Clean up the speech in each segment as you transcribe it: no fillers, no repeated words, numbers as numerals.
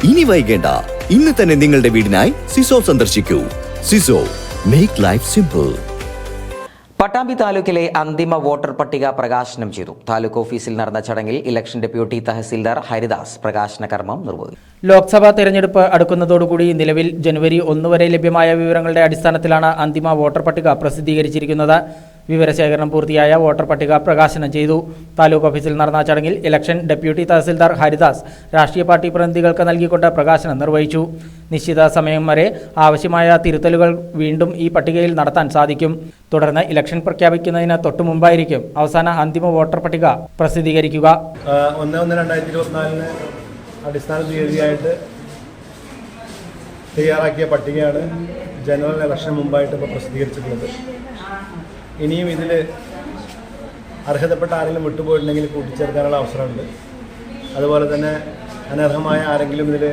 ഇനി വൈകേണ്ട, ഇന്ന് തന്നെ നിങ്ങളുടെ വീടിനായി സിസോ സന്ദർശിക്കൂ. സിസോ, മേക്ക് ലൈഫ് സിമ്പിൾ. പട്ടാമ്പി താലൂക്കിലെ അന്തിമ വോട്ടർ പട്ടിക പ്രകാശനം ചെയ്തു. താലൂക്ക് ഓഫീസിൽ നടന്ന ചടങ്ങിൽ ഇലക്ഷൻ ഡെപ്യൂട്ടി തഹസിൽദാർ ഹരിദാസ് പ്രകാശന കർമ്മം നിർവഹിച്ചു. ലോക്സഭാ തെരഞ്ഞെടുപ്പ് അടുക്കുന്നതോടുകൂടി നിലവിൽ ജനുവരി 1 വരെ ലഭ്യമായ വിവരങ്ങളുടെ അടിസ്ഥാനത്തിലാണ് അന്തിമ വോട്ടർ പട്ടിക പ്രസിദ്ധീകരിച്ചിരിക്കുന്നത്. വിവരശേഖരണം പൂർത്തിയായ വോട്ടർ പട്ടിക പ്രകാശനം ചെയ്തു. താലൂക്ക് ഓഫീസിൽ നടന്ന ചടങ്ങിൽ ഇലക്ഷൻ ഡെപ്യൂട്ടി തഹസിൽദാർ ഹരിദാസ് രാഷ്ട്രീയ പാർട്ടി പ്രതിനിധികൾക്ക് നൽകിക്കൊണ്ട് പ്രകാശനം നിർവഹിച്ചു. നിശ്ചിത സമയം വരെ ആവശ്യമായ തിരുത്തലുകൾ വീണ്ടും ഈ പട്ടികയിൽ നടത്താൻ സാധിക്കും. തുടർന്ന് ഇലക്ഷൻ പ്രഖ്യാപിക്കുന്നതിന് തൊട്ടു മുമ്പായിരിക്കും അവസാന അന്തിമ വോട്ടർ പട്ടിക പ്രസിദ്ധീകരിക്കുക. 1/1/2024 അടിസ്ഥാന തീയതിയായിട്ട് തയ്യാറാക്കിയ പട്ടികയാണ് ജനറൽ ഇലക്ഷൻ മുമ്പായിട്ട് ഇപ്പോൾ പ്രസിദ്ധീകരിച്ചിട്ടുള്ളത്. ഇനിയും ഇതിൽ അർഹതപ്പെട്ട ആരെങ്കിലും വിട്ടുപോയിട്ടുണ്ടെങ്കിൽ കൂട്ടിച്ചേർക്കാനുള്ള അവസരമുണ്ട്. അതുപോലെ തന്നെ അനർഹമായ ആരെങ്കിലും ഇതിൽ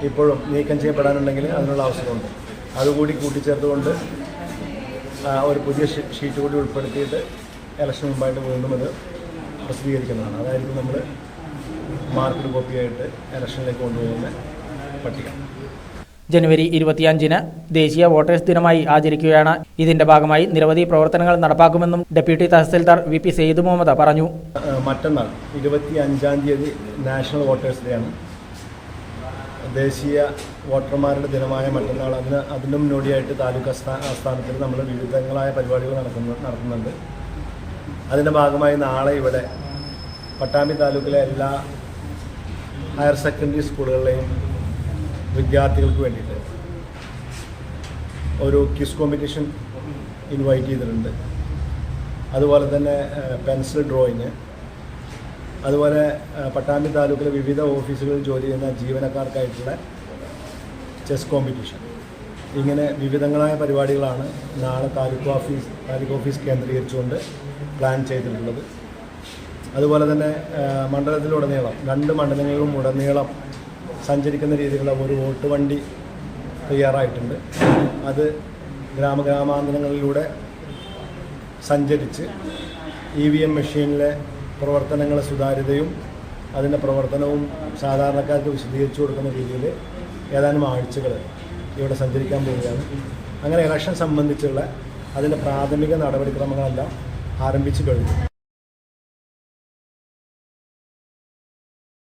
ഇപ്പോഴും നീക്കം ചെയ്യപ്പെടാനുണ്ടെങ്കിൽ അതിനുള്ള അവസരമുണ്ട്. അതുകൂടി കൂട്ടിച്ചേർത്തുകൊണ്ട് ഒരു പുതിയ ഷീറ്റ് കൂടി ഉൾപ്പെടുത്തിയിട്ട് ഇലക്ഷൻ മുമ്പായിട്ട് വീണ്ടും അത് പ്രസിദ്ധീകരിക്കുന്നതാണ്. അതായിരിക്കും നമ്മൾ മാർക്കഡ് കോപ്പിയായിട്ട് ഇലക്ഷനിലേക്ക് കൊണ്ടുപോകുന്ന പട്ടിക. ജനുവരി 25-ന് ദേശീയ വോട്ടേഴ്സ് ദിനമായി ആചരിക്കുകയാണ്. ഇതിന്റെ ഭാഗമായി നിരവധി പ്രവർത്തനങ്ങൾ നടപ്പാക്കുമെന്നും ഡെപ്യൂട്ടി തഹസിൽദാർ VP സെയ്ദ് മുഹമ്മദ് പറഞ്ഞു. മറ്റന്നാൾ 25-ാം തീയതി നാഷണൽ വോട്ടേഴ്സ് ഡേ ആണ്. ദേശീയ വോട്ടർമാരുടെ ദിനമായ മറ്റന്നാൾ അതിന് മുന്നോടിയായിട്ട് താലൂക്ക് ആസ്ഥാനത്തിൽ നമ്മൾ വിവിധങ്ങളായ പരിപാടികൾ നടത്തുന്നുണ്ട്. അതിൻ്റെ ഭാഗമായി നാളെ ഇവിടെ പട്ടാമ്പി താലൂക്കിലെ എല്ലാ ഹയർ സെക്കൻഡറി സ്കൂളുകളിലെയും വിദ്യാർത്ഥികൾക്ക് വേണ്ടിയിട്ട് ഒരു ക്വിസ് കോമ്പറ്റീഷൻ ഇൻവൈറ്റ് ചെയ്തിട്ടുണ്ട്. അതുപോലെ തന്നെ പെൻസിൽ ഡ്രോയിങ്, അതുപോലെ പട്ടാമ്പി താലൂക്കിലെ വിവിധ ഓഫീസുകളിൽ ജോലി ചെയ്യുന്ന ജീവനക്കാർക്കായിട്ടുള്ള ചെസ് കോമ്പറ്റീഷൻ, ഇങ്ങനെ വിവിധങ്ങളായ പരിപാടികളാണ് നാളെ താലൂക്ക് ഓഫീസ് കേന്ദ്രീകരിച്ചുകൊണ്ട് പ്ലാൻ ചെയ്തിട്ടുള്ളത്. അതുപോലെ തന്നെ മണ്ഡലത്തിലുടനീളം 2 മണ്ഡലങ്ങളിലും ഉടനീളം സഞ്ചരിക്കുന്ന രീതിയിലുള്ള ഒരു വോട്ട് വണ്ടി തയ്യാറായിട്ടുണ്ട്. അത് ഗ്രാമാന്തരങ്ങളിലൂടെ സഞ്ചരിച്ച് EVM മെഷീനിലെ പ്രവർത്തനങ്ങളെ സുതാര്യതയും അതിൻ്റെ പ്രവർത്തനവും സാധാരണക്കാർക്ക് വിശദീകരിച്ചു കൊടുക്കുന്ന രീതിയിൽ ഏതാനും ആഴ്ചകൾ ഇവിടെ സഞ്ചരിക്കാൻ പോവുകയാണ്. അങ്ങനെ ഇലക്ഷൻ സംബന്ധിച്ചുള്ള അതിൻ്റെ പ്രാഥമിക നടപടിക്രമങ്ങളെല്ലാം ആരംഭിച്ചു കഴിഞ്ഞു.